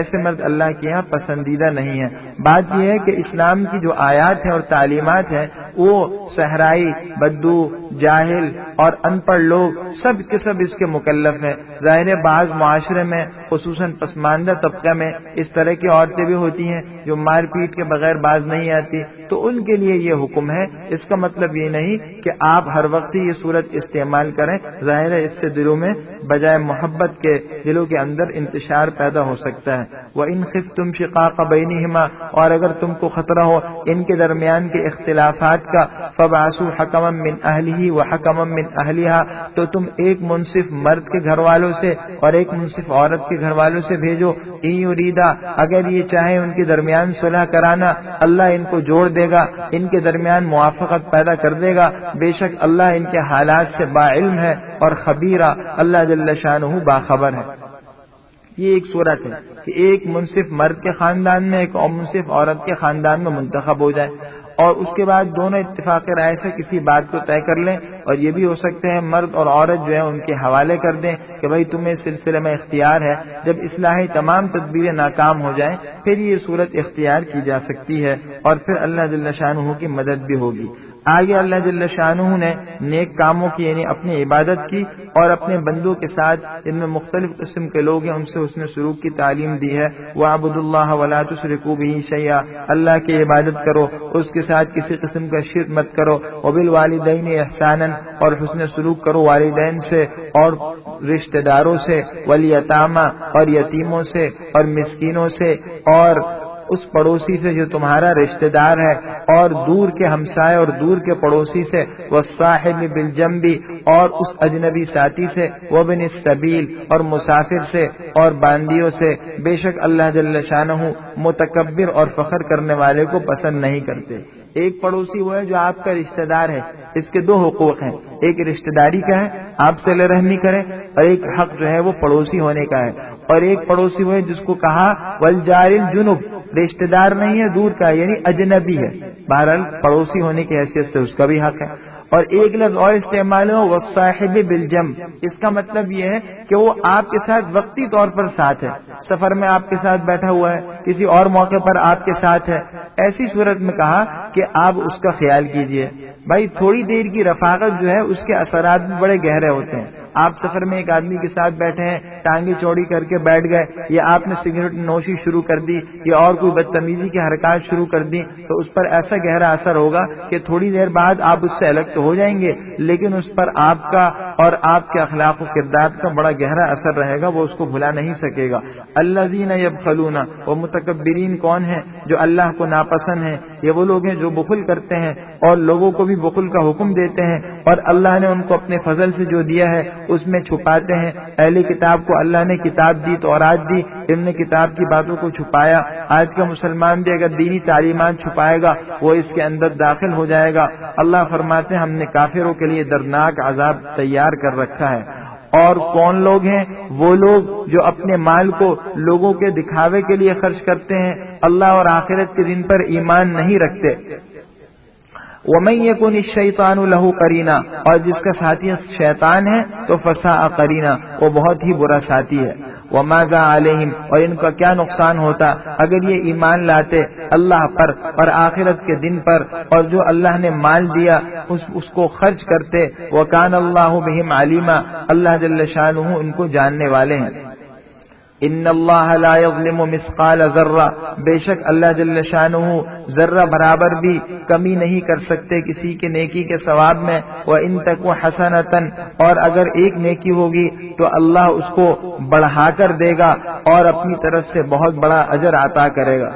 ایسے مرد اللہ کے یہاں پسندیدہ نہیں ہے۔ بات یہ ہے کہ اسلام کی جو آیات ہیں اور تعلیمات ہیں وہ صحرائی، بدو، جاہل اور ان پڑھ لوگ سب کے سب اس کے مکلف ہیں۔ ظاہر بعض معاشرے میں خصوصاً پسماندہ طبقہ میں اس طرح کی عورتیں بھی ہوتی ہیں جو مار پیٹ کے بغیر باز نہیں آتی، تو ان کے لیے یہ حکم ہے۔ اس کا مطلب یہ نہیں کہ آپ ہر وقت ہی یہ صورت استعمال کریں، ظاہر ہے اس سے دلوں میں بجائے محبت کے دلوں کے اندر انتشار پیدا ہو سکتا ہے۔ وَإِنْ خِفْتُمْ شِقَاقَ بَيْنِهِمَا، اور اگر تم کو خطرہ ہو ان کے درمیان کے اختلافات کا، فَبَعَثُوا حَكَمًا مِّنْ أَهْلِهِ وَحَكَمًا مِّنْ أَهْلِهَا، تو تم ایک منصف مرد کے گھر والوں سے اور ایک منصف عورت کے گھر والوں سے بھیجو۔ إِن يُرِيدَا، اگر یہ چاہیں ان کے درمیان صلح کرانا، اللہ ان کو جوڑ دے گا، ان کے درمیان موافقت پیدا کر دے گا۔ بے شک اللہ ان کے حالات سے باعلم ہے اور خبیرہ، اللہ جل شانہ باخبر ہے۔ یہ ایک صورت ہے کہ ایک منصف مرد کے خاندان میں ایک اور منصف عورت کے خاندان میں منتخب ہو جائے، اور اس کے بعد دونوں اتفاق رائے سے کسی بات کو طے کر لیں، اور یہ بھی ہو سکتے ہیں مرد اور عورت جو ہے ان کے حوالے کر دیں کہ بھائی تمہیں اس سلسلے میں اختیار ہے۔ جب اصلاحی تمام تدبیریں ناکام ہو جائیں پھر یہ صورت اختیار کی جا سکتی ہے، اور پھر اللہ جل شانہ کی مدد بھی ہوگی۔ آگے اللہ جل شانہ نے نیک کاموں کی یعنی اپنی عبادت کی اور اپنے بندوں کے ساتھ جن میں مختلف قسم کے لوگ ہیں ان سے حسن سلوک کی تعلیم دی ہے۔ وَاعْبُدُوا اللَّهَ وَلَا تُشْرِكُوا بِهِ شَيْئًا، اللہ کی عبادت کرو، اس کے ساتھ کسی قسم کا شرک مت کرو۔ وَبِالْوَالِدَيْنِ إِحْسَانًا، اور حسن سلوک کرو والدین سے اور رشتہ داروں سے، وَالْيَتَامَى، اور یتیموں سے اور مسکینوں سے، اور اس پڑوسی سے جو تمہارا رشتہ دار ہے، اور دور کے ہمسائے اور دور کے پڑوسی سے، والصاحب بالجنب، اور اس اجنبی ساتھی سے، وابن السبیل، اور مسافر سے اور باندیوں سے۔ بے شک اللہ جل شانہ متکبر اور فخر کرنے والے کو پسند نہیں کرتے۔ ایک پڑوسی وہ ہے جو آپ کا رشتہ دار ہے، اس کے دو حقوق ہیں، ایک رشتہ داری کا ہے آپ صلہ رحمی کریں، اور ایک حق جو ہے وہ پڑوسی ہونے کا ہے۔ اور ایک پڑوسی وہ ہے جس کو کہا والجار الجنب، رشتہ دار نہیں ہے، دور کا ہے یعنی اجنبی ہے، بہرحال پڑوسی ہونے کی حیثیت سے اس کا بھی حق ہے۔ اور ایک لفظ اور استعمال ہو والصاحب بالجنب، اس کا مطلب یہ ہے کہ وہ آپ کے ساتھ وقتی طور پر ساتھ ہے، سفر میں آپ کے ساتھ بیٹھا ہوا ہے، کسی اور موقع پر آپ کے ساتھ ہے، ایسی صورت میں کہا کہ آپ اس کا خیال کیجئے۔ بھائی تھوڑی دیر کی رفاقت جو ہے اس کے اثرات بھی بڑے گہرے ہوتے ہیں۔ آپ سفر میں ایک آدمی کے ساتھ بیٹھے ہیں، ٹانگیں چوڑی کر کے بیٹھ گئے، یا آپ نے سگریٹ نوشی شروع کر دی یا اور کوئی بدتمیزی کی حرکات شروع کر دی، تو اس پر ایسا گہرا اثر ہوگا کہ تھوڑی دیر بعد آپ اس سے الگ تو ہو جائیں گے، لیکن اس پر آپ کا اور آپ کے اخلاق و کردار کا بڑا گہرا اثر رہے گا، وہ اس کو بھلا نہیں سکے گا۔ الذین یبخلون، وہ متکبرین کون ہیں؟ جو اللہ کو ناپسند ہیں، یہ وہ لوگ ہیں جو بخل کرتے ہیں اور لوگوں کو بھی بخل کا حکم دیتے ہیں، اور اللہ نے ان کو اپنے فضل سے جو دیا ہے اس میں چھپاتے ہیں۔ اہل کتاب کو اللہ نے کتاب دی، تورات دی، ان نے کتاب کی باتوں کو چھپایا۔ آج کا مسلمان بھی اگر دینی تعلیمات چھپائے گا وہ اس کے اندر داخل ہو جائے گا۔ اللہ فرماتے ہیں ہم نے کافروں کے لیے دردناک عذاب تیار کر رکھا ہے۔ اور کون لوگ ہیں؟ وہ لوگ جو اپنے مال کو لوگوں کے دکھاوے کے لیے خرچ کرتے ہیں، اللہ اور آخرت کے دن پر ایمان نہیں رکھتے۔ وَمَن يَكُنِ الشَّيْطَانُ لَهُ قَرِينًا، اور جس کا ساتھی شیطان ہے تو فَسَاءَ قَرِينًا، وہ بہت ہی برا ساتھی ہے۔ وَمَاذَا عَلَيْهِمْ، اور ان کا کیا نقصان ہوتا اگر یہ ایمان لاتے اللہ پر اور آخرت کے دن پر، اور جو اللہ نے مال دیا اس کو خرچ کرتے۔ وَكَانَ اللَّهُ بِهِمْ عَلِيمًا، اللہ جل شانہ ان کو جاننے والے ہیں۔ ان اللہ لا یظلم مثقال ذرہ، بے شک اللہ جل شانہ ذرہ برابر بھی کمی نہیں کر سکتے کسی کے نیکی کے ثواب میں۔ وَإِن تَكُ حَسَنَةً، اور اگر ایک نیکی ہوگی تو اللہ اس کو بڑھا کر دے گا اور اپنی طرف سے بہت بڑا اجر عطا کرے گا۔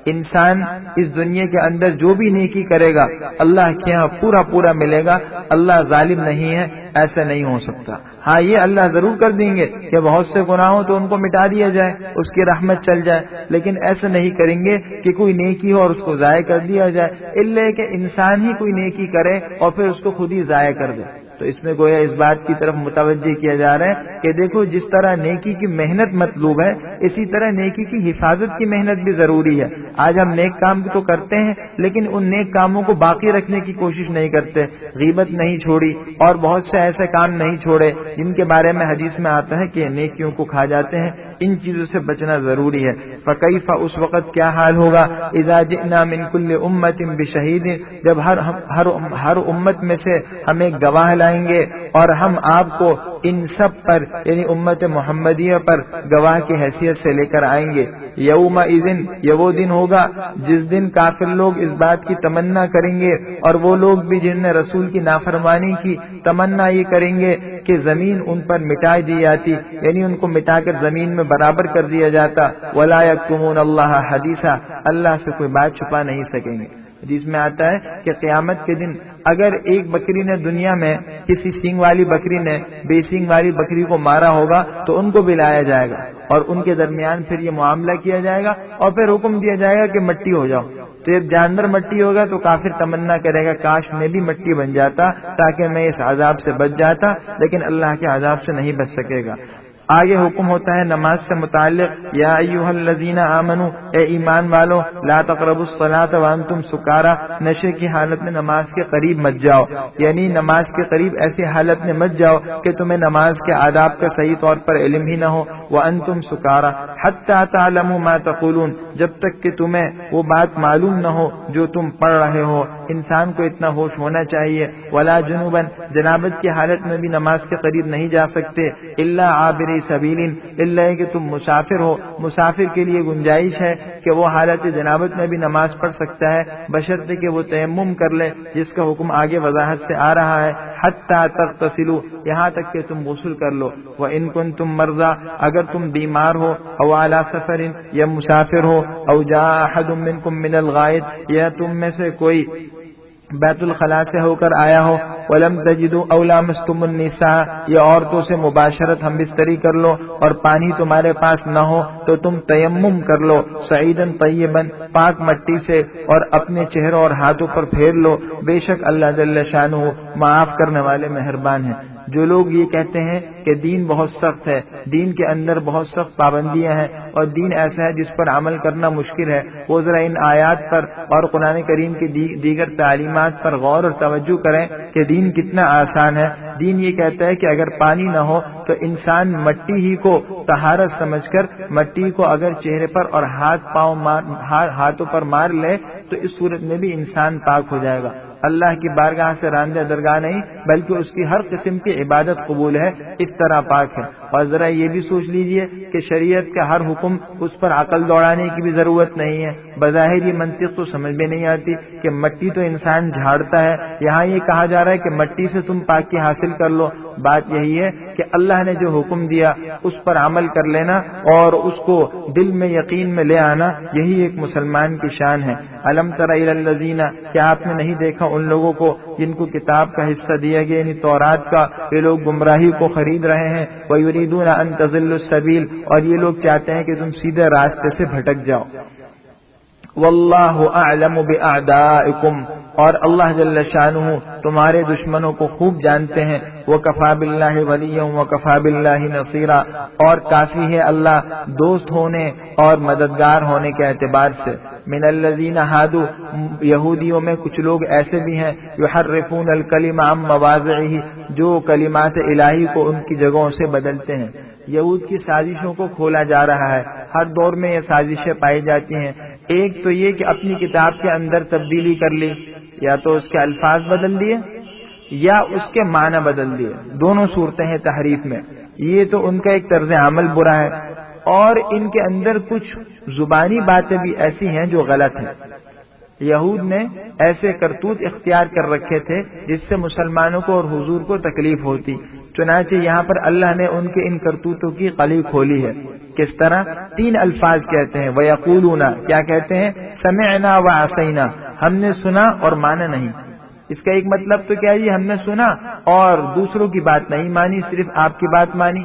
انسان اس دنیا کے اندر جو بھی نیکی کرے گا اللہ کے یہاں پورا پورا ملے گا۔ اللہ ظالم نہیں ہے، ایسا نہیں ہو سکتا۔ ہاں یہ اللہ ضرور کر دیں گے کہ بہت سے گناہ ہوں تو ان کو مٹا دیا جائے، اس کی رحمت چل جائے، لیکن ایسا نہیں کریں گے کہ کوئی نیکی ہو اور اس کو ضائع کر دیا جائے، الا کہ انسان ہی کوئی نیکی کرے اور پھر اس کو خود ہی ضائع کر دے۔ تو اس میں گویا اس بات کی طرف متوجہ کیا جا رہا ہے کہ دیکھو جس طرح نیکی کی محنت مطلوب ہے اسی طرح نیکی کی حفاظت کی محنت بھی ضروری ہے۔ آج ہم نیک کام تو کرتے ہیں لیکن ان نیک کاموں کو باقی رکھنے کی کوشش نہیں کرتے، غیبت نہیں چھوڑی اور بہت سے ایسے کام نہیں چھوڑے جن کے بارے میں حدیث میں آتا ہے کہ نیکیوں کو کھا جاتے ہیں۔ ان چیزوں سے بچنا ضروری ہے۔ فکیف اس وقت کیا حال ہوگا اذا جئنا من کل امت بشہید جب ہر امت میں سے ہم ایک گواہ لائیں گے اور ہم آپ کو ان سب پر یعنی امت محمدیہ پر گواہ کی حیثیت سے لے کر آئیں گے. یومئذ یہ وہ دن ہوگا جس دن کافر لوگ اس بات کی تمنا کریں گے اور وہ لوگ بھی جن نے رسول کی نافرمانی کی تمنا یہ کریں گے کہ زمین ان پر مٹا دی جاتی یعنی ان کو مٹا کر زمین میں برابر کر دیا جاتا. ولا یکتمون اللہ حدیثا اللہ سے کوئی بات چھپا نہیں سکیں گے. جس میں آتا ہے کہ قیامت کے دن اگر ایک بکری نے دنیا میں کسی سینگ والی بکری نے بے سینگ والی بکری کو مارا ہوگا تو ان کو بھی لایا جائے گا اور ان کے درمیان پھر یہ معاملہ کیا جائے گا اور پھر حکم دیا جائے گا کہ مٹی ہو جاؤ. تو جب جانور مٹی ہوگا تو کافر تمنا کرے گا کاش میں بھی مٹی بن جاتا تاکہ میں اس عذاب سے بچ جاتا, لیکن اللہ کے عذاب سے نہیں بچ سکے گا. آگے حکم ہوتا ہے نماز سے متعلق یا ایھا الذین آمنوا اے ایمان والو لا تقربوا الصلاۃ وانتم سکارا نشے کی حالت میں نماز کے قریب مت جاؤ یعنی نماز کے قریب ایسی حالت میں مت جاؤ کہ تمہیں نماز کے آداب کا صحیح طور پر علم ہی نہ ہو. وانتم سکارا حتی تعلموا ما تقولون جب تک کہ تمہیں وہ بات معلوم نہ ہو جو تم پڑھ رہے ہو. انسان کو اتنا ہوش ہونا چاہیے. ولا جنوبا جنابت کی حالت میں بھی نماز کے قریب نہیں جا سکتے. الا عابر سبیل اللہ کہ تم مسافر ہو. مسافر کے لیے گنجائش ہے کہ وہ حالت جنابت میں بھی نماز پڑھ سکتا ہے بشرطے کہ وہ تیمم کر لے جس کا حکم آگے وضاحت سے آ رہا ہے. حتی تغتسلوا یہاں تک کہ تم غسل کر لو. وان کنتم مرضی اگر تم بیمار ہو او علی سفر یا مسافر ہو او جاء احد منکم من الغائط یا تم میں سے کوئی بیت الخلاء سے ہو کر آیا ہو. ولم تجدوا او لامستم النساء یا عورتوں سے مباشرت ہم بستری کر لو اور پانی تمہارے پاس نہ ہو تو تم تیمم کر لو صعیدا طیبا پاک مٹی سے اور اپنے چہروں اور ہاتھوں پر پھیر لو. بے شک اللہ جل شانہ معاف کرنے والے مہربان ہیں. جو لوگ یہ کہتے ہیں کہ دین بہت سخت ہے, دین کے اندر بہت سخت پابندیاں ہیں اور دین ایسا ہے جس پر عمل کرنا مشکل ہے, وہ ذرا ان آیات پر اور قرآن کریم کی دیگر تعلیمات پر غور اور توجہ کریں کہ دین کتنا آسان ہے. دین یہ کہتا ہے کہ اگر پانی نہ ہو تو انسان مٹی ہی کو طہارت سمجھ کر مٹی کو اگر چہرے پر اور ہاتھوں پر مار لے تو اس صورت میں بھی انسان پاک ہو جائے گا. اللہ کی بارگاہ سے راندہ درگاہ نہیں بلکہ اس کی ہر قسم کی عبادت قبول ہے, اس طرح پاک ہے. اور ذرا یہ بھی سوچ لیجئے کہ شریعت کا ہر حکم اس پر عقل دوڑانے کی بھی ضرورت نہیں ہے. بظاہر یہ منطق تو سمجھ میں نہیں آتی کہ مٹی تو انسان جھاڑتا ہے, یہاں یہ کہا جا رہا ہے کہ مٹی سے تم پاکی حاصل کر لو. بات یہی ہے کہ اللہ نے جو حکم دیا اس پر عمل کر لینا اور اس کو دل میں یقین میں لے آنا, یہی ایک مسلمان کی شان ہے. الم تر الی الذین کیا آپ نے نہیں دیکھا ان لوگوں کو جن کو کتاب کا حصہ دیا گیا یعنی تورات کا, یہ لوگ گمراہی کو خرید رہے ہیں. وَيُرِيدُونَ أَن تَضِلُّوا السَّبِيلَ اور یہ لوگ چاہتے ہیں کہ تم سیدھے راستے سے بھٹک جاؤ. وَاللَّهُ أَعْلَمُ بِأَعْدَائِكُمْ اور اللہ جل شانہ تمہارے دشمنوں کو خوب جانتے ہیں. وَكَفَى بِاللَّهِ وَلِيًّا وَكَفَى بِاللَّهِ نَصِيرًا اور کافی ہے اللہ دوست ہونے اور مددگار ہونے کے اعتبار سے. من الذین ہادوا یہودیوں میں کچھ لوگ ایسے بھی ہیں یحرفون الکلم عن مواضعہ جو کلمات الہی کو ان کی جگہوں سے بدلتے ہیں. یہود کی سازشوں کو کھولا جا رہا ہے, ہر دور میں یہ سازشیں پائی جاتی ہیں. ایک تو یہ کہ اپنی کتاب کے اندر تبدیلی کر لی, یا تو اس کے الفاظ بدل دیے یا اس کے معنی بدل دیے, دونوں صورتیں ہیں تحریف میں. یہ تو ان کا ایک طرز عمل برا ہے اور ان کے اندر کچھ زبانی باتیں بھی ایسی ہیں جو غلط ہیں. یہود نے ایسے کرتوت اختیار کر رکھے تھے جس سے مسلمانوں کو اور حضور کو تکلیف ہوتی. چنانچہ یہاں پر اللہ نے ان کے ان کرتوتوں کی قلی کھولی ہے. کس طرح؟ 3 الفاظ کہتے ہیں. وَيَقُولُونَ کیا کہتے ہیں؟ سَمِعْنَا وَعَصَيْنَا ہم نے سنا اور مانا نہیں. اس کا ایک مطلب تو کیا ہے, ہم نے سنا اور دوسروں کی بات نہیں مانی, صرف آپ کی بات مانی.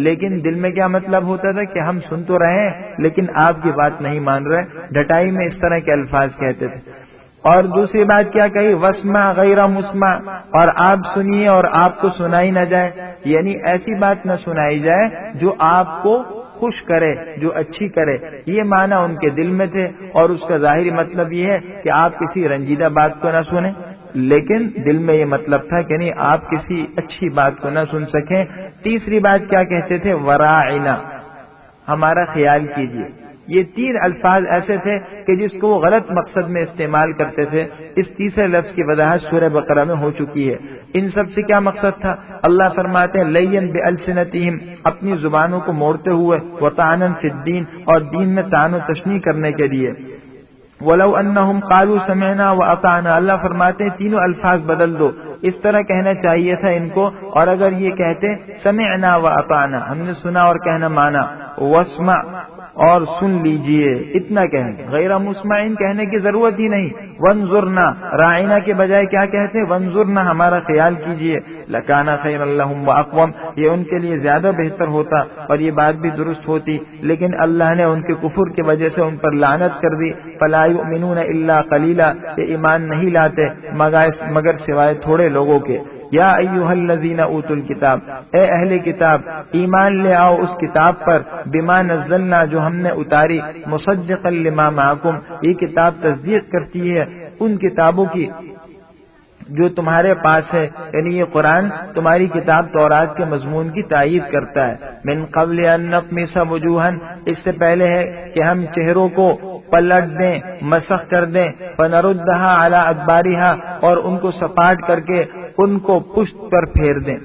لیکن دل میں کیا مطلب ہوتا تھا کہ ہم سن تو رہے ہیں لیکن آپ کی بات نہیں مان رہے. ڈٹائی میں اس طرح کے الفاظ کہتے تھے. اور دوسری بات کیا کہی؟ وسمع غیر مسمع اور آپ سنیے اور آپ کو سنائی نہ جائے, یعنی ایسی بات نہ سنائی جائے جو آپ کو خوش کرے, جو اچھی کرے. یہ معنی ان کے دل میں تھے اور اس کا ظاہری مطلب یہ ہے کہ آپ کسی رنجیدہ بات کو نہ سنیں, لیکن دل میں یہ مطلب تھا کہ نہیں آپ کسی اچھی بات کو نہ سن سکیں. تیسری بات کیا کہتے تھے؟ وراعنا ہمارا خیال کیجیے. یہ 3 الفاظ ایسے تھے کہ جس کو وہ غلط مقصد میں استعمال کرتے تھے. اس تیسرے لفظ کی وضاحت سورہ بقرہ میں ہو چکی ہے. ان سب سے کیا مقصد تھا؟ اللہ فرماتے ہیں لین بألسنتہم، اپنی زبانوں کو موڑتے ہوئے، وطعنا فی الدین، اور دین میں طعن و تشنیع کرنے کے لیے. وَلَوْ أَنَّهُمْ قَالُوا سَمِعْنَا وَأَطَعْنَا، اللہ فرماتے ہیں تینوں الفاظ بدل دو. اس طرح کہنا چاہیے تھا ان کو، اور اگر یہ کہتے سمعنا وأطعنا، ہم نے سنا اور کہنا مانا، واسمع، اور سن لیجئے، اتنا کہیں. غیر مسمعین کہنے کی ضرورت ہی نہیں. وانظرنا، راعینا کے بجائے کیا کہتے ہیں؟ وانظرنا، ہمارا خیال کیجئے. لکانا خیر لہم واقوم، یہ ان کے لیے زیادہ بہتر ہوتا اور یہ بات بھی درست ہوتی. لیکن اللہ نے ان کے کفر کی وجہ سے ان پر لعنت کر دی. فلا یؤمنون الا قلیلا، یہ ایمان نہیں لاتے مگر سوائے تھوڑے لوگوں کے. یا ایھا الذین اوتوا الکتاب، اے اہل کتاب ایمان لے آؤ اس کتاب پر، بما نزلنا، جو ہم نے اتاری، مصدقا لما معکم، یہ کتاب تصدیق کرتی ہے ان کتابوں کی جو تمہارے پاس ہے، یعنی یہ قرآن تمہاری کتاب تورات کے مضمون کی تائید کرتا ہے. من قبل ان نطمس وجوہا، اس سے پہلے ہے کہ ہم چہروں کو پلٹ دیں، مسخ کر دیں، فنردھا علی ادبارہا، اور ان کو سپاٹ کر کے ان کو پشت پر پھیر دیں.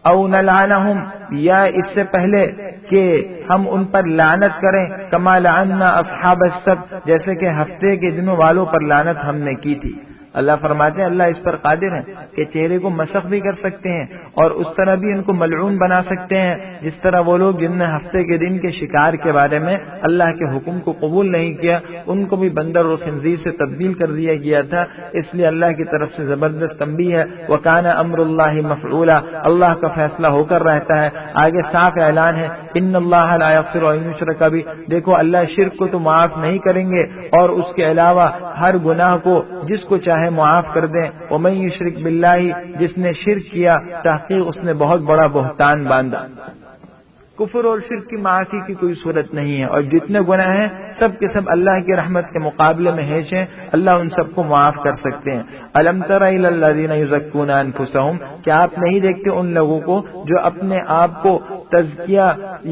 او نلعنہم، یا اس سے پہلے کہ ہم ان پر لعنت کریں، کما لعنا اصحاب السبت، جیسے کہ ہفتے کے دنوں والوں پر لعنت ہم نے کی تھی. اللہ فرماتے ہیں اللہ اس پر قادر ہے کہ چہرے کو مسخ بھی کر سکتے ہیں اور اس طرح بھی ان کو ملعون بنا سکتے ہیں جس طرح وہ لوگ جن نے ہفتے کے دن کے شکار کے بارے میں اللہ کے حکم کو قبول نہیں کیا، ان کو بھی بندر اور خنزیر سے تبدیل کر دیا گیا تھا. اس لیے اللہ کی طرف سے زبردست تنبیہ ہے. وَكَانَ أَمْرُ اللَّهِ مَفْعُولًا، اللہ کا فیصلہ ہو کر رہتا ہے. آگے صاف اعلان ہے ان اللہ لا یغفر ان یشرک بہ، دیکھو اللہ شرک کو تو معاف نہیں کریں گے اور اس کے علاوہ ہر گناہ کو جس کو چاہے معاف کر دیں. ومن یشرک باللہ، جس نے شرک کیا تحقیق اس نے بہت بڑا بہتان باندھا. کفر اور شرک کی معافی کی کوئی صورت نہیں ہے، اور جتنے گناہ ہیں سب کے سب اللہ کی رحمت کے مقابلے میں ہیش ہیں، اللہ ان سب کو معاف کر سکتے ہیں. الم تر الی الذین یزکون انفسہم، کیا آپ نہیں دیکھتے ان لوگوں کو جو اپنے آپ کو تزکیہ،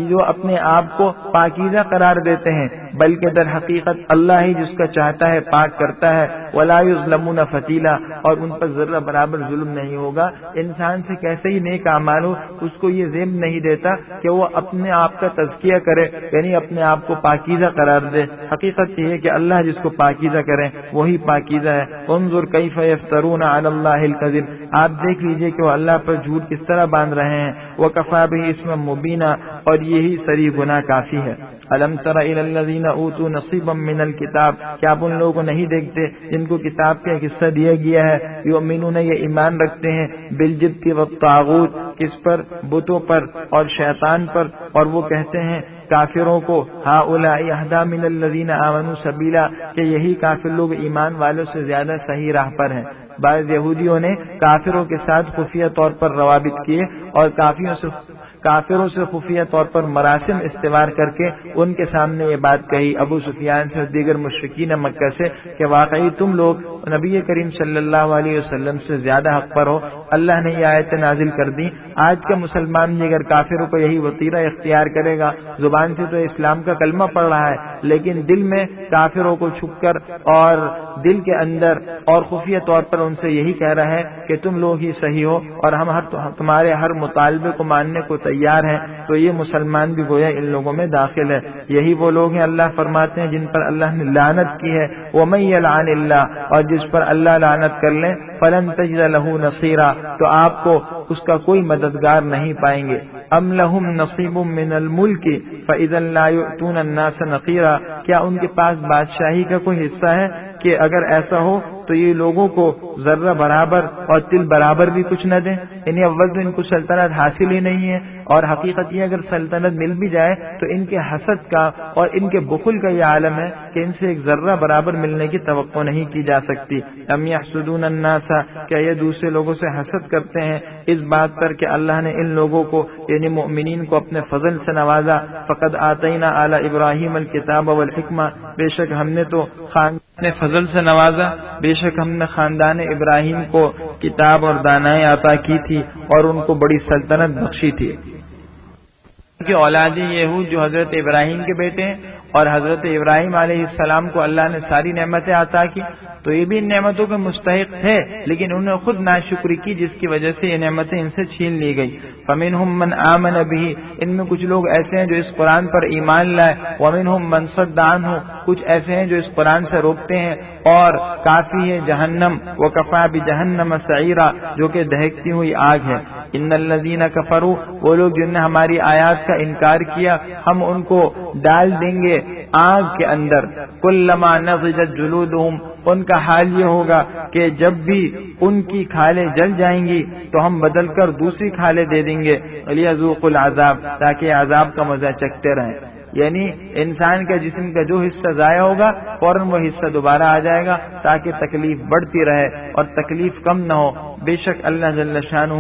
جو اپنے آپ کو پاکیزہ قرار دیتے ہیں، بلکہ در حقیقت اللہ ہی جس کا چاہتا ہے پاک کرتا ہے. ولا یظلمون فتیلا، اور ان پر ذرہ برابر ظلم نہیں ہوگا. انسان سے کیسے ہی نیک اعمال ہو، اس کو یہ ذمہ نہیں دیتا کہ وہ اپنے آپ کا تزکیہ کرے، یعنی اپنے آپ کو پاکیزہ قرار دے. حقیقت یہ ہے کہ اللہ جس کو پاکیزہ کرے وہی پاکیزہ ہے. انظر کیف یفترون علی اللہ الکذب، آپ دیکھ لیجئے کہ وہ اللہ پر جھوٹ کس طرح باندھ رہے ہیں. وکفی بہ اسما مبینا، اور یہی صریح گناہ کافی ہے. الم تر الی الذین اوتوا نصیبا من الکتاب، کیا آپ ان لوگوں کو نہیں دیکھتے جن کو کتاب کا ایک حصہ دیا گیا ہے. یؤمنون، یہ ایمان رکھتے ہیں، بالجبت والطاغوت، کس پر؟ بتوں پر اور شیطان پر. اور وہ کہتے ہیں کافروں کو ہؤلاء اہدی من الذین آمنوا سبیلا، کہ یہی کافر لوگ ایمان والوں سے زیادہ صحیح راہ پر ہیں. بعض یہودیوں نے کافروں کے ساتھ خفیہ طور پر روابط کیے اور کافروں سے خفیہ طور پر مراسم استوار کر کے ان کے سامنے یہ بات کہی ابو سفیان سے اور دیگر مشرکین مکہ سے کہ واقعی تم لوگ نبی کریم صلی اللہ علیہ وسلم سے زیادہ حق پر ہو. اللہ نے یہ آیت نازل کر دی. آج کا مسلمان بھی اگر کافروں کو یہی وطیرہ اختیار کرے گا، زبان سے تو اسلام کا کلمہ پڑھ رہا ہے لیکن دل میں کافروں کو چھپ کر اور دل کے اندر اور خفیہ طور پر ان سے یہی کہہ رہا ہے کہ تم لوگ ہی صحیح ہو اور ہم تمہارے ہر مطالبے کو ماننے کو تیار ہیں، تو یہ مسلمان بھی گویا ان لوگوں میں داخل ہے. یہی وہ لوگ ہیں اللہ فرماتے ہیں جن پر اللہ نے لعنت کی ہے. ومن یلعن اللہ، اور جس پر اللہ لعنت کر لیں، فلن تجد له نصیرا، تو آپ کو اس کا کوئی مددگار نہیں پائیں گے. ام لهم نصیب من الملک فاذا لا یؤتون الناس نقیرا، کیا ان کے پاس بادشاہی کا کوئی حصہ ہے کہ اگر ایسا ہو تو یہ لوگوں کو ذرہ برابر اور تل برابر بھی کچھ نہ دیں. یعنی اول تو ان کو سلطنت حاصل ہی نہیں ہے، اور حقیقت یہ اگر سلطنت مل بھی جائے تو ان کے حسد کا اور ان کے بخل کا یہ عالم ہے کہ ان سے ایک ذرہ برابر ملنے کی توقع نہیں کی جا سکتی. ام یحسدون الناس، کیا یہ دوسرے لوگوں سے حسد کرتے ہیں اس بات پر کہ اللہ نے ان لوگوں کو یعنی مؤمنین کو اپنے فضل سے نوازا. فقد آتینا آل ابراہیم الکتاب والحکمہ، بے شک ہم نے تو اپنے فضل سے نوازا، بے شک ہم نے خاندان ابراہیم کو کتاب اور دانائی عطا کی تھی اور ان کو بڑی سلطنت بخشی تھی. کہ اولاد یہود جو حضرت ابراہیم کے بیٹے ہیں اور حضرت ابراہیم علیہ السلام کو اللہ نے ساری نعمتیں عطا کی، تو یہ بھی ان نعمتوں کے مستحق تھے، لیکن انہوں نے خود ناشکری کی جس کی وجہ سے یہ نعمتیں ان سے چھین لی گئی۔ فَمِنْهُمْ مَنْ آمَنَ بِهِ، ان میں کچھ لوگ ایسے ہیں جو اس قرآن پر ایمان لائے، وَمِنْهُمْ مَنْ صَدَّ عَنْهُ، کچھ ایسے ہیں جو اس قرآن سے روکتے ہیں، اور کافی ہے جہنم، وَكَفَى بِجَهَنَّمَ سَعِيرًا، جو کہ دہکتی ہوئی آگ ہے۔ ان الذین کفروا، وہ لوگ جن نے ہماری آیات کا انکار کیا، ہم ان کو ڈال دیں گے آگ کے اندر، کلما نضجت جلودہم، ان کا حال یہ ہوگا کہ جب بھی ان کی کھالیں جل جائیں گی تو ہم بدل کر دوسری کھالیں دے دیں گے، لیذوقوا العذاب، تاکہ عذاب کا مزہ چکھتے رہیں۔ یعنی انسان کے جسم کا جو حصہ ضائع ہوگا فوراً وہ حصہ دوبارہ آ جائے گا تاکہ تکلیف بڑھتی رہے اور تکلیف کم نہ ہو۔ بے شک اللہ جل شانہ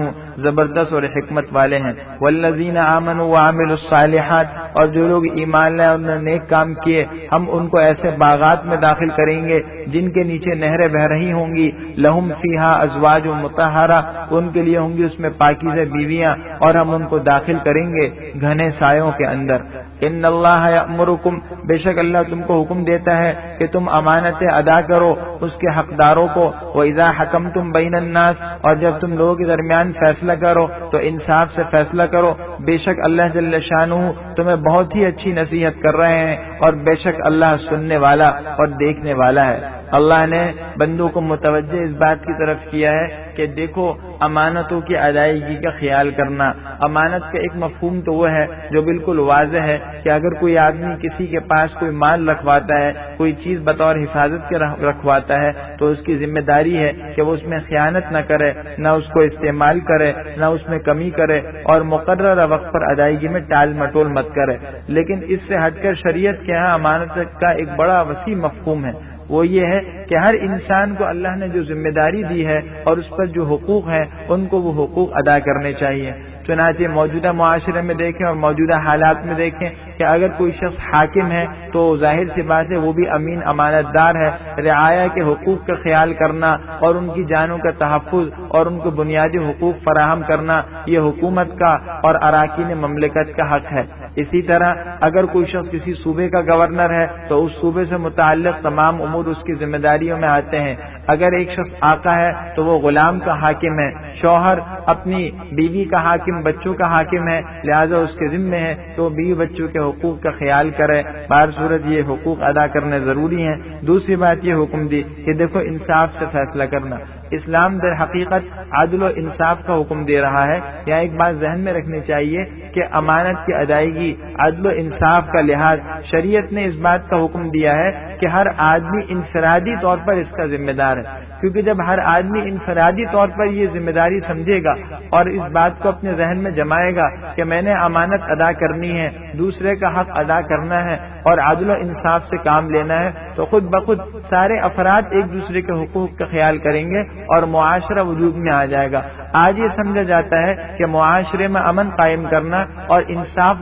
زبردست اور حکمت والے ہیں۔ والذین آمنوا وعملوا الصالحات، اور جو لوگ ایمان لائے اور انہوں نے نیک کام کیے، ہم ان کو ایسے باغات میں داخل کریں گے جن کے نیچے نہریں بہہ رہی ہوں گی، لہم فیہا ازواج مطہرہ، ان کے لیے ہوں گی اس میں پاکیزہ بیویاں، اور ہم ان کو داخل کریں گے گھنے سایوں کے اندر۔ ان اللہ یأمرکم، بے شک اللہ تم کو حکم دیتا ہے کہ تم امانتیں ادا کرو اس کے حقداروں کو، وَإِذَا حَكَمْتُمْ بَيْنَ النَّاسِ، اور جب تم لوگوں کے درمیان فیصلہ کرو تو انصاف سے فیصلہ کرو، بے شک اللہ جل شانہ تمہیں بہت ہی اچھی نصیحت کر رہے ہیں، اور بے شک اللہ سننے والا اور دیکھنے والا ہے۔ اللہ نے بندوں کو متوجہ اس بات کی طرف کیا ہے کہ دیکھو امانتوں کی ادائیگی کا خیال کرنا۔ امانت کا ایک مفہوم تو وہ ہے جو بالکل واضح ہے کہ اگر کوئی آدمی کسی کے پاس کوئی مال رکھواتا ہے، کوئی چیز بطور حفاظت کے رکھواتا ہے، تو اس کی ذمہ داری ہے کہ وہ اس میں خیانت نہ کرے، نہ اس کو استعمال کرے، نہ اس میں کمی کرے، اور مقررہ وقت پر ادائیگی میں ٹال مٹول مت کرے۔ لیکن اس سے ہٹ کر شریعت کے ہاں امانت کا ایک بڑا وسیع مفہوم ہے، وہ یہ ہے کہ ہر انسان کو اللہ نے جو ذمہ داری دی ہے اور اس پر جو حقوق ہیں ان کو وہ حقوق ادا کرنے چاہیے۔ چنانچہ موجودہ معاشرے میں دیکھیں اور موجودہ حالات میں دیکھیں کہ اگر کوئی شخص حاکم ہے تو ظاہر سی بات ہے وہ بھی امین امانت دار ہے۔ رعایا کے حقوق کا خیال کرنا اور ان کی جانوں کا تحفظ اور ان کو بنیادی حقوق فراہم کرنا یہ حکومت کا اور اراکین مملکت کا حق ہے۔ اسی طرح اگر کوئی شخص کسی صوبے کا گورنر ہے تو اس صوبے سے متعلق تمام امور اس کی ذمہ داریوں میں آتے ہیں۔ اگر ایک شخص آقا ہے تو وہ غلام کا حاکم ہے، شوہر اپنی بیوی کا حاکم، بچوں کا حاکم ہے، لہذا اس کے ذمہ ہے تو وہ بیوی بچوں کے حقوق کا خیال کرے۔ بہر صورت یہ حقوق ادا کرنے ضروری ہیں۔ دوسری بات یہ حکم دی کہ دیکھو انصاف سے فیصلہ کرنا۔ اسلام در حقیقت عدل و انصاف کا حکم دے رہا ہے۔ یہاں ایک بات ذہن میں رکھنی چاہیے کہ امانت کی ادائیگی، عدل و انصاف کا لحاظ، شریعت نے اس بات کا حکم دیا ہے کہ ہر آدمی انفرادی طور پر اس کا ذمہ دار ہے، کیونکہ جب ہر آدمی انفرادی طور پر یہ ذمہ داری سمجھے گا اور اس بات کو اپنے ذہن میں جمائے گا کہ میں نے امانت ادا کرنی ہے، دوسرے کا حق ادا کرنا ہے اور عدل و انصاف سے کام لینا ہے، تو خود بخود سارے افراد ایک دوسرے کے حقوق کا خیال کریں گے اور معاشرہ وجود میں آ جائے گا۔ آج یہ سمجھا جاتا ہے کہ معاشرے میں امن قائم کرنا اور انصاف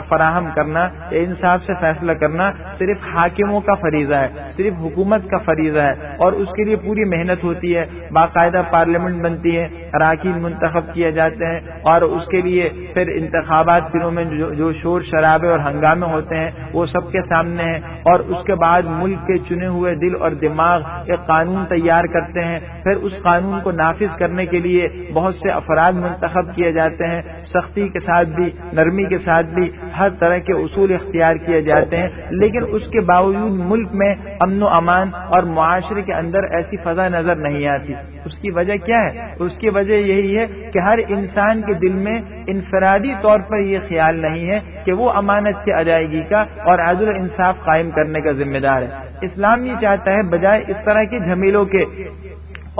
فراہم کرنا، انصاف سے فیصلہ کرنا صرف حاکموں کا فریضہ ہے، صرف حکومت کا فریضہ ہے، اور اس کے لیے پوری محنت ہوتی ہے، باقاعدہ پارلیمنٹ بنتی ہے، اراکین منتخب کیے جاتے ہیں، اور اس کے لیے پھر انتخابات دنوں میں جو شور شرابے اور ہنگامے ہوتے ہیں وہ سب کے سامنے ہیں، اور اس کے بعد ملک کے چنے ہوئے دل اور دماغ ایک قانون تیار کرتے ہیں، پھر اس قانون کو نافذ کرنے کے لیے بہت سے افراد منتخب کیے جاتے ہیں، سختی کے ساتھ بھی نرمی کے ساتھ بھی ہر طرح کے اصول اختیار کیے جاتے ہیں، لیکن اس کے باوجود ملک میں امن و امان اور معاشرے کے اندر ایسی فضا نظر نہیں آتی۔ اس کی وجہ کیا ہے؟ اس کی وجہ یہی ہے کہ ہر انسان کے دل میں انفرادی طور پر یہ خیال نہیں ہے کہ وہ امانت کی ادائیگی کا اور عدل و انصاف قائم کرنے کا ذمہ دار ہے۔ اسلام یہ چاہتا ہے بجائے اس طرح کے جھمیلوں کے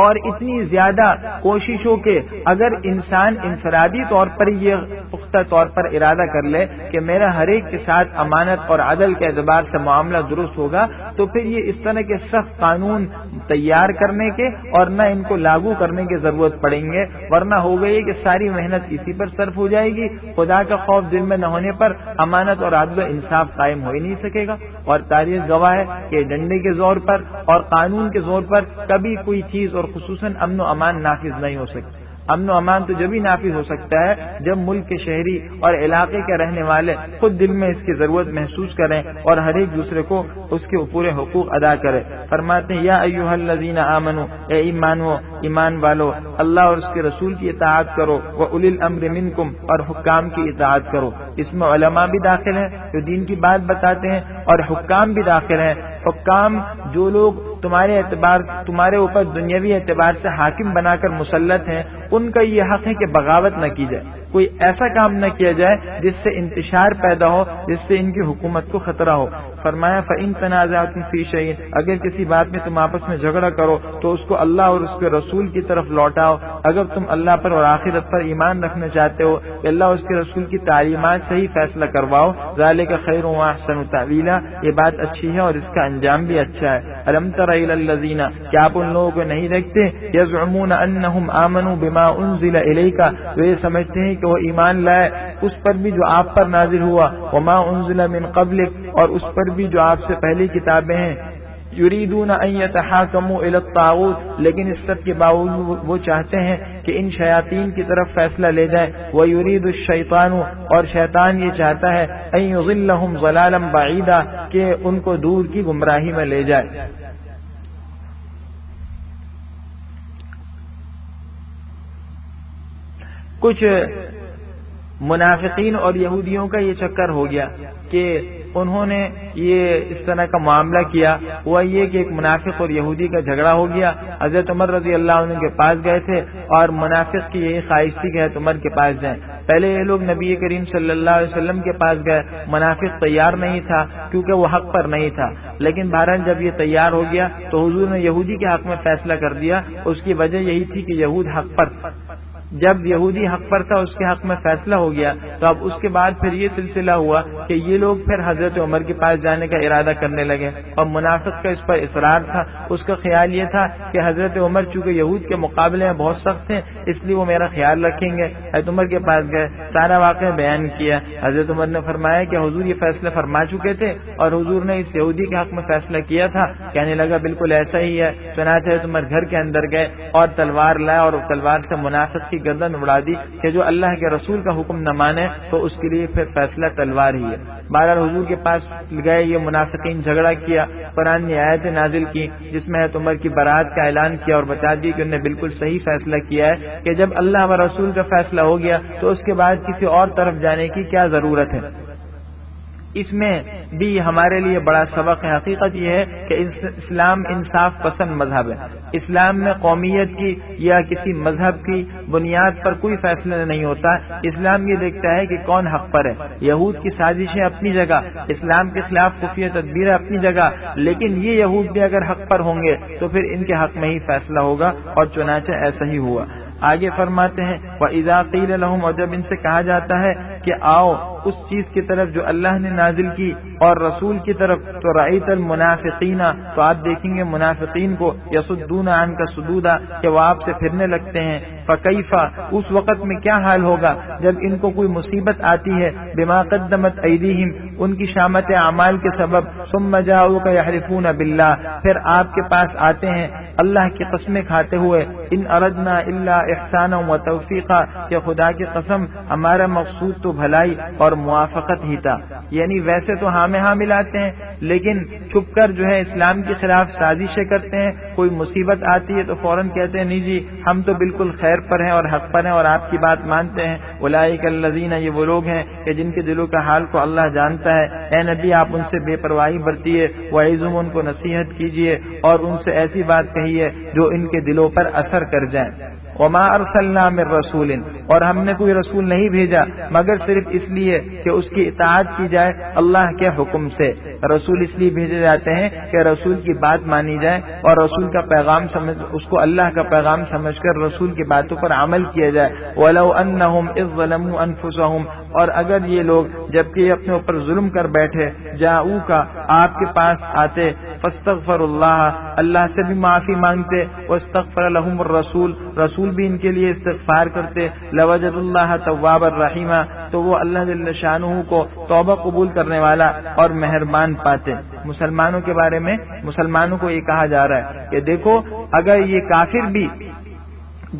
اور اتنی زیادہ کوششوں کے، اگر انسان انفرادی طور پر یہ پختہ طور پر ارادہ کر لے کہ میرا ہر ایک کے ساتھ امانت اور عدل کے اعتبار سے معاملہ درست ہوگا، تو پھر یہ اس طرح کے سخت قانون تیار کرنے کے اور نہ ان کو لاگو کرنے کی ضرورت پڑیں گے، ورنہ ہو گئی کہ ساری محنت اسی پر صرف ہو جائے گی، خدا کا خوف دل میں نہ ہونے پر امانت اور عدل و انصاف قائم ہو ہی نہیں سکے گا۔ اور تاریخ گواہ ہے کہ ڈنڈے کے زور پر اور قانون کے زور پر کبھی کوئی چیز اور خصوصاً امن و امان نافذ نہیں ہو سکتی۔ امن و امان تو جب ہی نافذ ہو سکتا ہے جب ملک کے شہری اور علاقے کے رہنے والے خود دل میں اس کی ضرورت محسوس کریں اور ہر ایک دوسرے کو اس کے پورے حقوق ادا کرے۔ فرماتے ہیں یا ایھا الذین آمنوا، اے ایمان والو، اللہ اور اس کے رسول کی اطاعت کرو، وَأُولِي الْأَمْرِ مِنْکُمْ، اور حکام کی اطاعت کرو۔ اس میں علماء بھی داخل ہیں جو دین کی بات بتاتے ہیں اور حکام بھی داخل ہیں۔ حکام جو لوگ تمہارے اوپر دنیاوی اعتبار سے حاکم بنا کر مسلط ہیں، ان کا یہ حق ہے کہ بغاوت نہ کی جائے، کوئی ایسا کام نہ کیا جائے جس سے انتشار پیدا ہو، جس سے ان کی حکومت کو خطرہ ہو۔ فرمایا فَإِن تَنَازَعْتُمْ فِي شَيْءٍ، اگر کسی بات میں تم آپس میں جھگڑا کرو تو اس کو اللہ اور اس کے رسول کی طرف لوٹاؤ۔ اگر تم اللہ پر اور آخرت پر ایمان رکھنا چاہتے ہو کہ اللہ اور اس کے رسول کی تعلیمات سے ہی فیصلہ کرواؤ، ذَلِكَ خَيْرٌ وَأَحْسَنُ تَأْوِيلًا، یہ بات اچھی ہے اور اس کا انجام بھی اچھا ہے۔ أَلَمْ تَرَ إِلَى الَّذِينَ، کیا آپ ان لوگوں کو نہیں دیکھتے، يَزْعُمُونَ أَنَّهُمْ آمَنُوا بِمَا أُنزِلَ إِلَيْكَ، وہ یہ سمجھتے ہیں کہ وہ ایمان لائے اس پر بھی جو آپ پر نازل ہوا، وَمَا أُنزِلَ مِن قَبْلِكَ، اور اس پر بھی جو آپ سے پہلی کتابیں ہیں، یریدون ان یتحاکموا الی الطاغوت، لیکن اس سب کے باوجود وہ چاہتے ہیں کہ ان شیاطین کی طرف فیصلہ لے جائیں، ویرید الشیطان، اور شیطان یہ چاہتا ہے ان یضلهم ضلالا بعیدا، کہ ان کو دور کی گمراہی میں لے جائے۔ کچھ منافقین اور یہودیوں کا یہ چکر ہو گیا کہ انہوں نے یہ اس طرح کا معاملہ کیا، ہوا یہ کہ ایک منافق اور یہودی کا جھگڑا ہو گیا۔ حضرت عمر رضی اللہ عنہ کے پاس گئے تھے اور منافق کی یہی خواہش تھی کہ حضرت عمر کے پاس جائیں۔ پہلے یہ لوگ نبی کریم صلی اللہ علیہ وسلم کے پاس گئے، منافق تیار نہیں تھا کیونکہ وہ حق پر نہیں تھا، لیکن بہرحال جب یہ تیار ہو گیا تو حضور نے یہودی کے حق میں فیصلہ کر دیا۔ اس کی وجہ یہی تھی کہ یہود حق پر، جب یہودی حق پر تھا اس کے حق میں فیصلہ ہو گیا تو اب اس کے بعد پھر یہ سلسلہ ہوا کہ یہ لوگ پھر حضرت عمر کے پاس جانے کا ارادہ کرنے لگے، اور منافق کا اس پر اصرار تھا، اس کا خیال یہ تھا کہ حضرت عمر چونکہ یہود کے مقابلے میں بہت سخت ہیں اس لیے وہ میرا خیال رکھیں گے۔ حضرت عمر کے پاس گئے، سارا واقعہ بیان کیا۔ حضرت عمر نے فرمایا کہ حضور یہ فیصلہ فرما چکے تھے اور حضور نے اس یہودی کے حق میں فیصلہ کیا تھا۔ کہنے لگا بالکل ایسا ہی ہے۔ چنانچہ حضرت عمر گھر کے اندر گئے اور تلوار لائے اور تلوار سے منافق کی گردن اڑا دی کہ جو اللہ کے رسول کا حکم نہ مانے تو اس کے لیے پھر فیصلہ تلوار ہی ہے۔ بہرحال حضور کے پاس گئے، یہ منافقین جھگڑا کیا، قرآن نے آیتیں نازل کی جس میں حضرت عمر کی برات کا اعلان کیا اور بتا دی کہ انہوں نے بالکل صحیح فیصلہ کیا ہے کہ جب اللہ و رسول کا فیصلہ ہو گیا تو اس کے بعد کسی اور طرف جانے کی کیا ضرورت ہے۔ اس میں بھی ہمارے لیے بڑا سبق ہے۔ حقیقت یہ ہے کہ اسلام انصاف پسند مذہب ہے۔ اسلام میں قومیت کی یا کسی مذہب کی بنیاد پر کوئی فیصلہ نہیں ہوتا۔ اسلام یہ دیکھتا ہے کہ کون حق پر ہے۔ یہود کی سازشیں اپنی جگہ، اسلام کے خلاف خفیہ تدبیریں اپنی جگہ، لیکن یہ یہود بھی اگر حق پر ہوں گے تو پھر ان کے حق میں ہی فیصلہ ہوگا، اور چنانچہ ایسا ہی ہوا۔ آگے فرماتے ہیں وَإِذَا قِيلَ لَهُمْ، اور جب ان سے کہا جاتا ہے کہ آؤ اس چیز کی طرف جو اللہ نے نازل کی اور رسول کی طرف، تو رأیت المنافقین، تو آپ دیکھیں گے منافقین کو، یصدون عنک صدودا، کہ وہ آپ سے پھرنے لگتے ہیں۔ فکیف، اس وقت میں کیا حال ہوگا جب ان کو کوئی مصیبت آتی ہے، بما قدمت ایدیہم، ان کی شامت اعمال کے سبب، ثم جاؤک یحلفون باللہ، پھر آپ کے پاس آتے ہیں اللہ کی قسمیں کھاتے ہوئے، ان اردنا الا احسانا و توفیقا، کہ خدا کی قسم ہمارا مقصود تو بھلائی اور موافقت ہی تھا۔ یعنی ویسے تو ہاں میں ہاں ملاتے ہیں لیکن چھپ کر جو ہے اسلام کے خلاف سازشیں کرتے ہیں۔ کوئی مصیبت آتی ہے تو فوراً کہتے ہیں نہیں جی ہم تو بالکل خیر پر ہیں اور حق پر ہیں اور آپ کی بات مانتے ہیں۔ اولئک الذین، یہ وہ لوگ ہیں کہ جن کے دلوں کا حال کو اللہ جانتا ہے۔ اے نبی آپ ان سے بے پرواہی برتیے، وعظہم، ان کو نصیحت کیجیے اور ان سے ایسی بات کہیے جو ان کے دلوں پر اثر کر جائے۔ وما ارسلنا من رسول، اور ہم نے کوئی رسول نہیں بھیجا مگر صرف اس لیے کہ اس کی اطاعت کی جائے اللہ کے حکم سے۔ رسول اس لیے بھیجے جاتے ہیں کہ رسول کی بات مانی جائے اور رسول کا پیغام سمجھ، اس کو اللہ کا پیغام سمجھ کر رسول کی باتوں پر عمل کیا جائے۔ ولو انہم اذ ظلموا انفسہم، اور اگر یہ لوگ جبکہ یہ اپنے اوپر ظلم کر بیٹھے، جاؤکا، آپ کے پاس آتے، فاستغفر اللہ، اللہ سے بھی معافی مانگتے، واستغفر لهم الرسول، رسول بھی ان کے لیے استغفار کرتے، لوجد اللہ تواب الرحیم، تو وہ اللہ جل شانہ کو توبہ قبول کرنے والا اور مہربان پاتے۔ مسلمانوں کے بارے میں مسلمانوں کو یہ کہا جا رہا ہے کہ دیکھو اگر یہ کافر بھی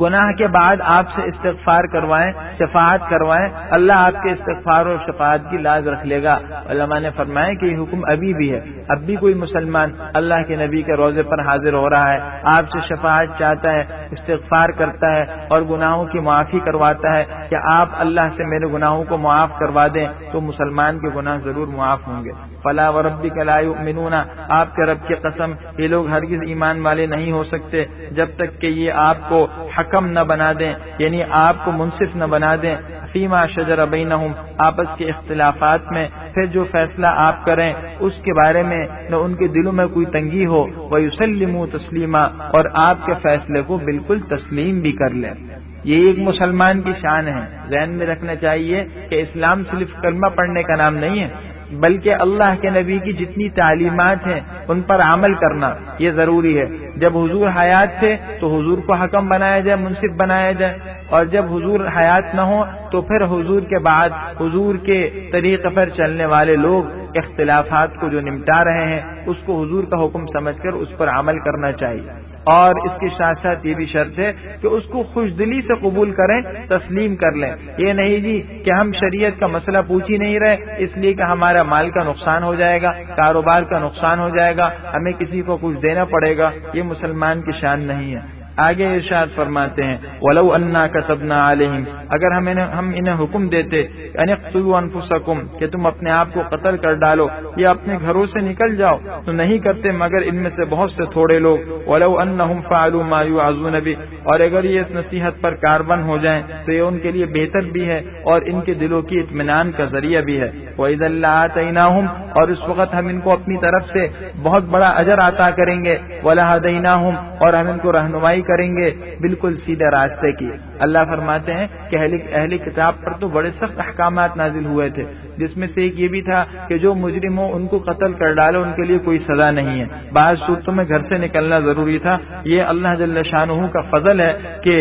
گناہ کے بعد آپ سے استغفار کروائیں، شفاعت کروائیں، اللہ آپ کے استغفار اور شفاعت کی لاز رکھ لے گا۔ علماء نے فرمایا کہ یہ حکم ابھی بھی ہے، اب بھی کوئی مسلمان اللہ کے نبی کے روضے پر حاضر ہو رہا ہے، آپ سے شفاعت چاہتا ہے، استغفار کرتا ہے اور گناہوں کی معافی کرواتا ہے کہ آپ اللہ سے میرے گناہوں کو معاف کروا دیں، تو مسلمان کے گناہ ضرور معاف ہوں گے۔ فلا وربک لا یؤمنون، آپ کے رب کی قسم یہ لوگ ہرگز ایمان والے نہیں ہو سکتے جب تک کہ یہ آپ کو حکم نہ بنا دیں، یعنی آپ کو منصف نہ بنا دیں، فیما شجر بینہم، آپس کے اختلافات میں، پھر جو فیصلہ آپ کریں اس کے بارے میں نہ ان کے دلوں میں کوئی تنگی ہو، ویسلموا تسلیما، اور آپ کے فیصلے کو بالکل تسلیم بھی کر لیں۔ یہ ایک مسلمان کی شان ہے، ذہن میں رکھنا چاہیے کہ اسلام صرف کلمہ پڑھنے کا نام نہیں ہے، بلکہ اللہ کے نبی کی جتنی تعلیمات ہیں ان پر عمل کرنا یہ ضروری ہے۔ جب حضور حیات تھے تو حضور کو حکم بنایا جائے، منصف بنایا جائے، اور جب حضور حیات نہ ہو تو پھر حضور کے بعد حضور کے طریقے پر چلنے والے لوگ اختلافات کو جو نمٹا رہے ہیں اس کو حضور کا حکم سمجھ کر اس پر عمل کرنا چاہیے، اور اس کے ساتھ ساتھ یہ بھی شرط ہے کہ اس کو خوش دلی سے قبول کریں، تسلیم کر لیں۔ یہ نہیں جی کہ ہم شریعت کا مسئلہ پوچھ ہی نہیں رہے اس لیے کہ ہمارا مال کا نقصان ہو جائے گا، کاروبار کا نقصان ہو جائے گا، ہمیں کسی کو کچھ دینا پڑے گا، یہ مسلمان کی شان نہیں ہے۔ آگے ارشاد فرماتے ہیں وَلَوْ أَنَّا كَتَبْنَا عَلَيْهِمْ، اگر ہم انہیں حکم دیتے أَنِ اقْتُلُوا أَنفُسَكُمْ کہ تم اپنے آپ کو قتل کر ڈالو یا اپنے گھروں سے نکل جاؤ، تو نہیں کرتے مگر ان میں سے بہت سے تھوڑے لوگ۔ وَلَوْ أَنَّهُمْ فَعَلُوا مَا يُوعَظُونَ بِهِ، اور اگر یہ اس نصیحت پر کاربند ہو جائیں تو یہ ان کے لیے بہتر بھی ہے اور ان کے دلوں کی اطمینان کا ذریعہ بھی ہے۔ وَإِذًا لَّآتَيْنَاهُمْ، اور اس وقت ہم ان کو اپنی طرف سے بہت بڑا اجر عطا کریں گے، وَلَهَدَيْنَاهُمْ، اور ہم ان کو رہنمائی کریں گے بالکل سیدھے راستے کی۔ اللہ فرماتے ہیں کہ اہل کتاب پر تو بڑے سخت احکامات نازل ہوئے تھے، جس میں سے ایک یہ بھی تھا کہ جو مجرم ہو ان کو قتل کر ڈالو، ان کے لیے کوئی سزا نہیں ہے، بعض صورتوں میں گھر سے نکلنا ضروری تھا۔ یہ اللہ جل شانہ کا فضل ہے کہ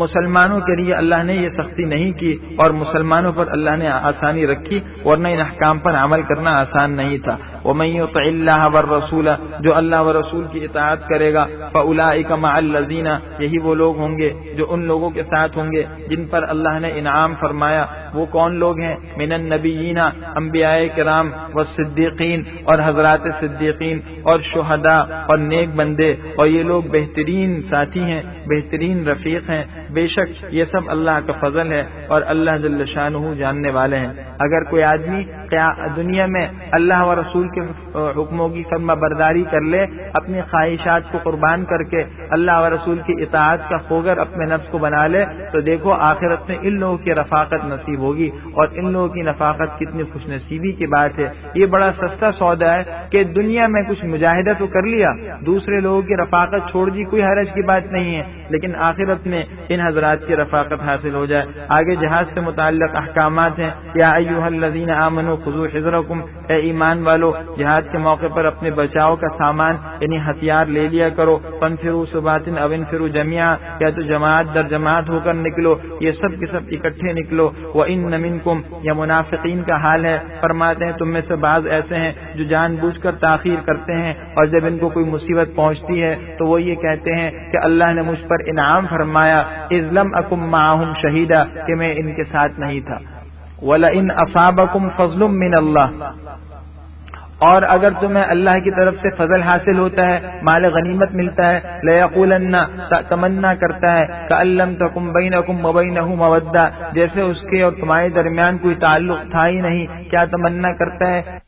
مسلمانوں کے لیے اللہ نے یہ سختی نہیں کی اور مسلمانوں پر اللہ نے آسانی رکھی، ورنہ ان احکام پر عمل کرنا آسان نہیں تھا۔ وَمَن يُطِعِ اللَّهَ وَالرَّسُولَ، جو اللہ و رسول کی اطاعت کرے گا، فَأُولَٰئِكَ مَعَ الَّذِينَ، یہی وہ لوگ ہوں گے جو ان لوگوں کے ساتھ ہوں گے جن پر اللہ نے انعام فرمایا۔ وہ کون لوگ ہیں؟ من النبیین، انبیاء کرام، والصدیقین، اور حضرات صدیقین، اور شہداء، اور نیک بندے، اور یہ لوگ بہترین ساتھی ہیں، بہترین رفیق ہیں۔ بے شک یہ سب اللہ کا فضل ہے اور اللہ جل شانہ جاننے والے ہیں۔ اگر کوئی آدمی دنیا میں اللہ و رسول کے حکموں کی فرما برداری کر لے، اپنی خواہشات کو قربان کر کے اللہ و رسول کی اطاعت کا خوگر اپنے نفس کو بنا لے، تو دیکھو آخرت میں ان لوگوں کی رفاقت نصیب ہوگی، اور ان لوگوں کی رفاقت کتنی خوش نصیبی کی بات ہے۔ یہ بڑا سستا سودا ہے کہ دنیا میں کچھ مجاہدہ تو کر لیا، دوسرے لوگوں کی رفاقت چھوڑ دی، کوئی حرج کی بات نہیں ہے، لیکن آخرت میں ان حضرات کی رفاقت حاصل ہو جائے۔ آگے جہاد سے متعلق احکامات ہیں، یا ایھا الذین آمنوا خذوا حذرکم، اے ایمان والو جہاد کے موقع پر اپنے بچاؤ کا سامان یعنی ہتھیار لے لیا کرو۔ فانفروا ثبات او انفروا جميعا، یا تو جماعت در جماعت ہو کر نکلو، یہ سب کے سب اکٹھے نکلو۔ وان منکم، یا منافقین کا حال ہے، فرماتے ہیں تم میں سے بعض ایسے ہیں جو جان بوجھ کر تاخیر کرتے ہیں، اور جب ان کو کوئی مصیبت پہنچتی ہے تو وہ یہ کہتے ہیں کہ اللہ نے مجھ پر انعام فرمایا، اذ لم اکم معہم شہیدا، کہ میں ان کے ساتھ نہیں تھا۔ وَلَئِنْ أَصَابَكُمْ فَضْلٌ مِّنَ اللَّهِ، اور اگر تمہیں اللہ کی طرف سے فضل حاصل ہوتا ہے، مال غنیمت ملتا ہے، لَيَقُولَنَّ، تمنا کرتا ہے، كَأَن لَّمْ تَكُن بَيْنَكُمْ وَبَيْنَهُ مَوَدَّةٌ، جیسے اس کے اور تمہارے درمیان کوئی تعلق تھا ہی نہیں، کیا تمنا کرتا ہے